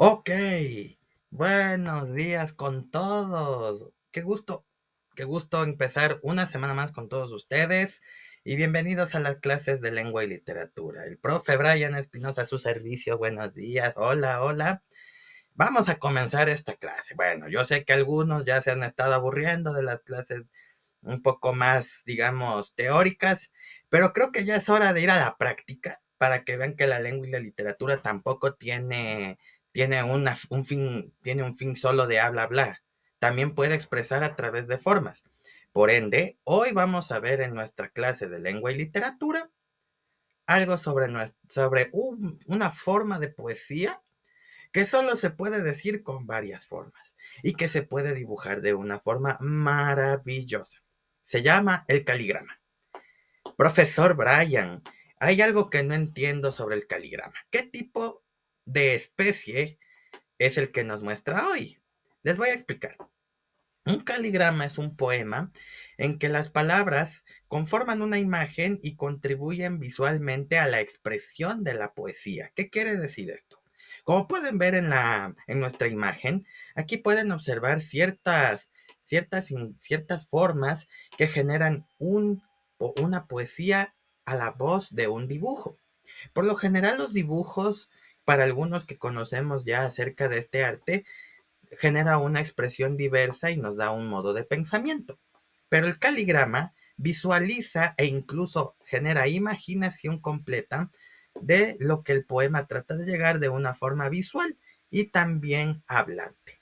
Ok, buenos días con todos. Qué gusto empezar una semana más con todos ustedes y bienvenidos a las clases de lengua y literatura. El profe Brian Espinosa a su servicio. Buenos días, hola, hola. Vamos a comenzar esta clase. Bueno, yo sé que algunos ya se han estado aburriendo de las clases un poco más, digamos, teóricas, pero creo que ya es hora de ir a la práctica para que vean que la lengua y la literatura tampoco tiene un fin solo de habla bla. También puede expresar a través de formas. Por ende, hoy vamos a ver en nuestra clase de lengua y literatura algo sobre una forma de poesía que solo se puede decir con varias formas y que se puede dibujar de una forma maravillosa. Se llama el caligrama. Profesor Brian, hay algo que no entiendo sobre el caligrama. ¿Qué tipo de especie es el que nos muestra hoy? Les voy a explicar. Un caligrama es un poema en que las palabras conforman una imagen y contribuyen visualmente a la expresión de la poesía. ¿Qué quiere decir esto? Como pueden ver en nuestra imagen, aquí pueden observar ciertas formas que generan una poesía a la voz de un dibujo. Por lo general, los dibujos, para algunos que conocemos ya acerca de este arte, genera una expresión diversa y nos da un modo de pensamiento. Pero el caligrama visualiza e incluso genera imaginación completa de lo que el poema trata de llegar de una forma visual y también hablante.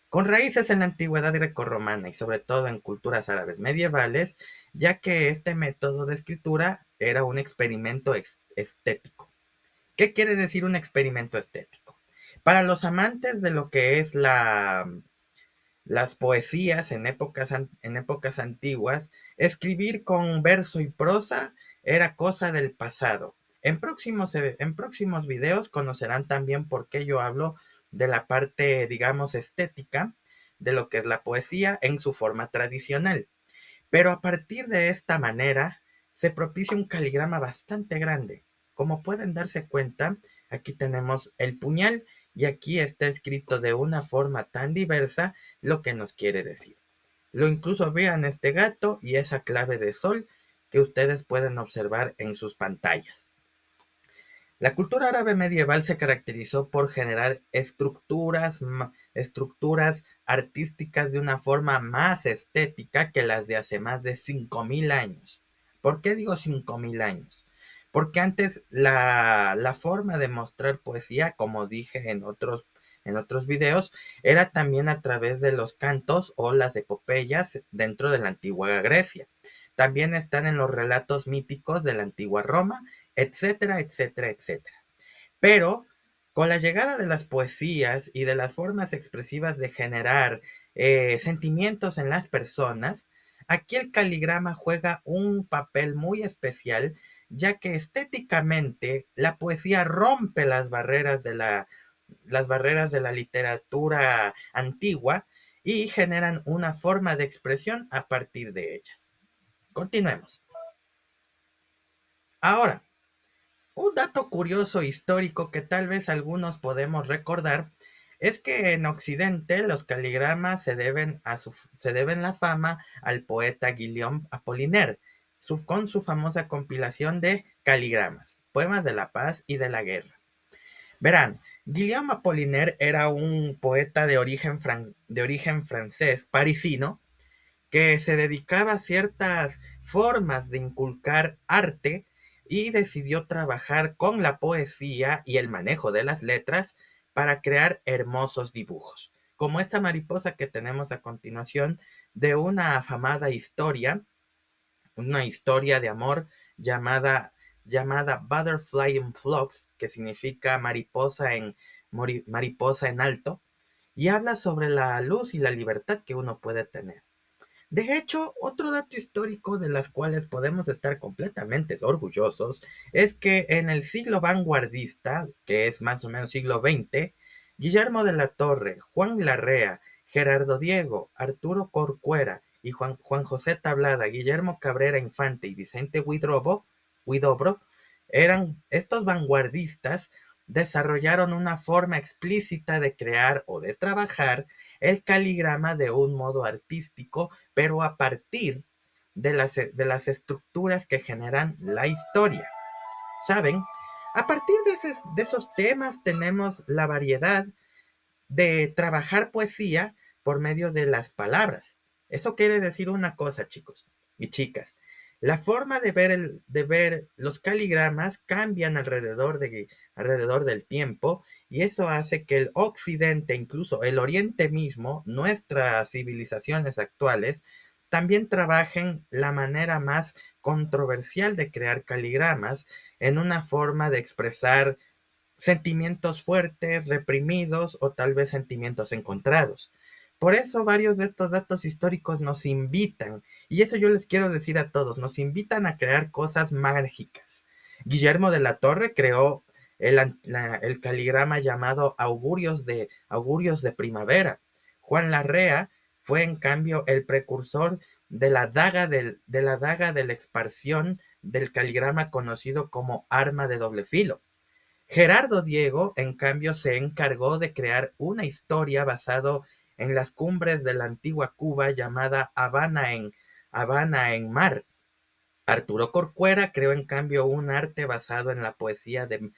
Con raíces en la antigüedad grecorromana y sobre todo en culturas árabes medievales, ya que este método de escritura era un experimento estético. ¿Qué quiere decir un experimento estético? Para los amantes de lo que es las poesías en épocas antiguas, escribir con verso y prosa era cosa del pasado. En próximos videos conocerán también por qué yo hablo de la parte, digamos, estética de lo que es la poesía en su forma tradicional. Pero a partir de esta manera se propicia un caligrama bastante grande. Como pueden darse cuenta, aquí tenemos el puñal y aquí está escrito de una forma tan diversa lo que nos quiere decir. Lo incluso vean este gato y esa clave de sol que ustedes pueden observar en sus pantallas. La cultura árabe medieval se caracterizó por generar estructuras artísticas de una forma más estética que las de hace más de 5.000 años. ¿Por qué digo 5.000 años? Porque antes la forma de mostrar poesía, como dije en otros videos, era también a través de los cantos o las epopeyas dentro de la antigua Grecia. También están en los relatos míticos de la antigua Roma, etcétera, etcétera, etcétera. Pero con la llegada de las poesías y de las formas expresivas de generar sentimientos en las personas, aquí el caligrama juega un papel muy especial, ya que estéticamente la poesía rompe las barreras de la literatura antigua y generan una forma de expresión a partir de ellas. Continuemos. Ahora, un dato curioso histórico que tal vez algunos podemos recordar es que en Occidente los caligramas se deben la fama al poeta Guillaume Apollinaire, con su famosa compilación de caligramas, poemas de la paz y de la guerra. Verán, Guillaume Apollinaire era un poeta de origen francés, parisino, que se dedicaba a ciertas formas de inculcar arte y decidió trabajar con la poesía y el manejo de las letras para crear hermosos dibujos, como esta mariposa que tenemos a continuación de una afamada historia, una historia de amor llamada, llamada Butterfly in Flux, que significa mariposa en alto, y habla sobre la luz y la libertad que uno puede tener. De hecho, otro dato histórico de las cuales podemos estar completamente orgullosos es que en el siglo vanguardista, que es más o menos siglo XX, Guillermo de la Torre, Juan Larrea, Gerardo Diego, Arturo Corcuera y Juan José Tablada, Guillermo Cabrera Infante y Vicente Huidobro eran estos vanguardistas, desarrollaron una forma explícita de crear o de trabajar el caligrama de un modo artístico, pero a partir de las estructuras que generan la historia. ¿Saben? A partir de esos temas tenemos la variedad de trabajar poesía por medio de las palabras. Eso quiere decir una cosa, chicos y chicas. La forma de ver los caligramas cambian alrededor del tiempo, y eso hace que el occidente, incluso el oriente mismo, nuestras civilizaciones actuales, también trabajen la manera más controversial de crear caligramas en una forma de expresar sentimientos fuertes, reprimidos o tal vez sentimientos encontrados. Por eso varios de estos datos históricos nos invitan, y eso yo les quiero decir a todos, nos invitan a crear cosas mágicas. Guillermo de la Torre creó el caligrama llamado augurios de primavera. Juan Larrea fue en cambio el precursor de la daga de la expansión del caligrama conocido como arma de doble filo. Gerardo Diego, en cambio, se encargó de crear una historia basado en las cumbres de la antigua Cuba llamada Habana en Mar. Arturo Corcuera creó, en cambio, un arte basado en la poesía de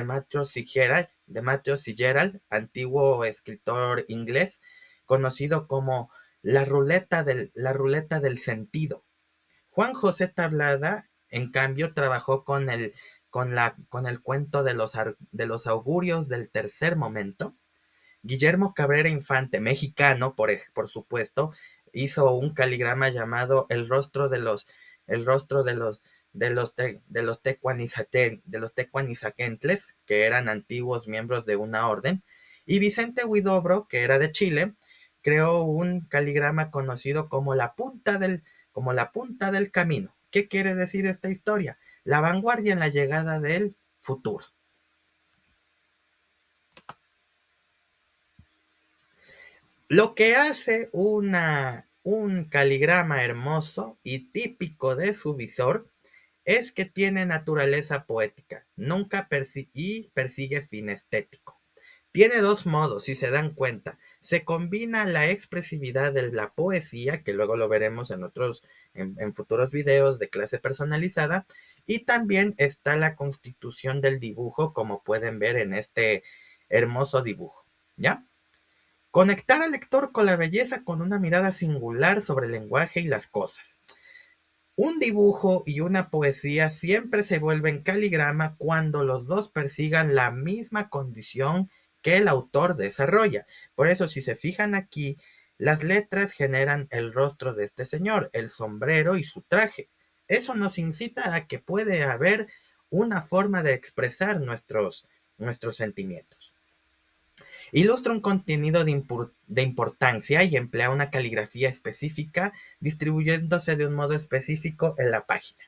Matthew Fitzgerald, antiguo escritor inglés, conocido como la ruleta del sentido. Juan José Tablada, en cambio, trabajó con el cuento de los augurios del tercer momento. Guillermo Cabrera Infante, mexicano, por supuesto, hizo un caligrama llamado el rostro de los tecuanizaquentles, que eran antiguos miembros de una orden. Y Vicente Huidobro, que era de Chile, creó un caligrama conocido como la punta del camino. ¿Qué quiere decir esta historia? La vanguardia en la llegada del futuro. Lo que hace un caligrama hermoso y típico de su visor es que tiene naturaleza poética, nunca persigue fin estético. Tiene dos modos, si se dan cuenta. Se combina la expresividad de la poesía, que luego lo veremos en futuros videos de clase personalizada, y también está la constitución del dibujo, como pueden ver en este hermoso dibujo. ¿Ya? Conectar al lector con la belleza con una mirada singular sobre el lenguaje y las cosas. Un dibujo y una poesía siempre se vuelven caligrama cuando los dos persigan la misma condición que el autor desarrolla. Por eso, si se fijan aquí, las letras generan el rostro de este señor, el sombrero y su traje. Eso nos incita a que puede haber una forma de expresar nuestros sentimientos. Ilustra un contenido de importancia y emplea una caligrafía específica, distribuyéndose de un modo específico en la página.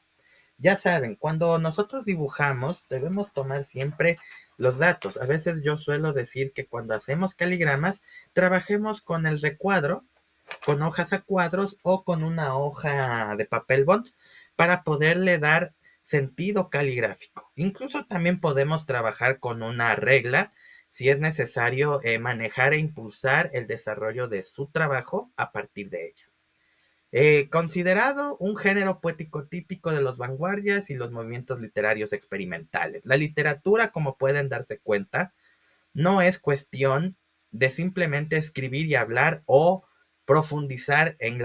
Ya saben, cuando nosotros dibujamos, debemos tomar siempre los datos. A veces yo suelo decir que cuando hacemos caligramas, trabajemos con el recuadro, con hojas a cuadros o con una hoja de papel bond para poderle dar sentido caligráfico. Incluso también podemos trabajar con una regla si es necesario manejar e impulsar el desarrollo de su trabajo a partir de ella. Considerado un género poético típico de los vanguardias y los movimientos literarios experimentales. La literatura, como pueden darse cuenta, no es cuestión de simplemente escribir y hablar o profundizar en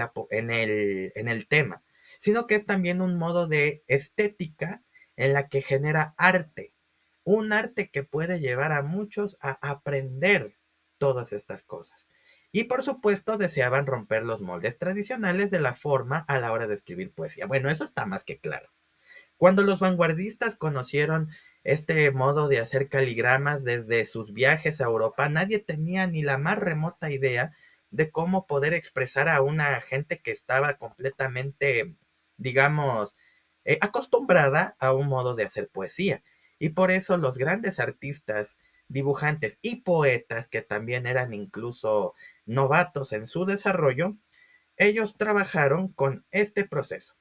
el tema, sino que es también un modo de estética en la que genera arte, un arte que puede llevar a muchos a aprender todas estas cosas. Y por supuesto deseaban romper los moldes tradicionales de la forma a la hora de escribir poesía. Bueno, eso está más que claro. Cuando los vanguardistas conocieron este modo de hacer caligramas desde sus viajes a Europa, nadie tenía ni la más remota idea de cómo poder expresar a una gente que estaba completamente, digamos, acostumbrada a un modo de hacer poesía. Y por eso los grandes artistas, dibujantes y poetas, que también eran incluso novatos en su desarrollo, ellos trabajaron con este proceso.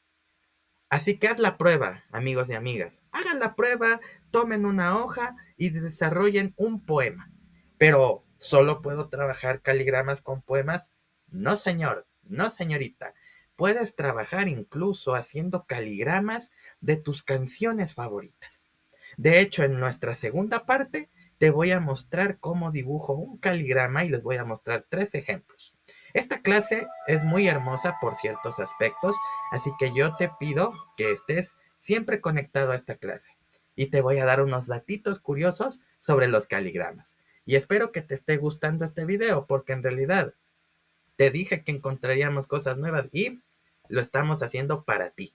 Así que haz la prueba, amigos y amigas. Háganlo la prueba, tomen una hoja y desarrollen un poema. Pero, ¿solo puedo trabajar caligramas con poemas? No, señor, no, señorita. Puedes trabajar incluso haciendo caligramas de tus canciones favoritas. De hecho, en nuestra segunda parte te voy a mostrar cómo dibujo un caligrama y les voy a mostrar 3 ejemplos. Esta clase es muy hermosa por ciertos aspectos, así que yo te pido que estés siempre conectado a esta clase. Y te voy a dar unos datitos curiosos sobre los caligramas. Y espero que te esté gustando este video, porque en realidad te dije que encontraríamos cosas nuevas y lo estamos haciendo para ti.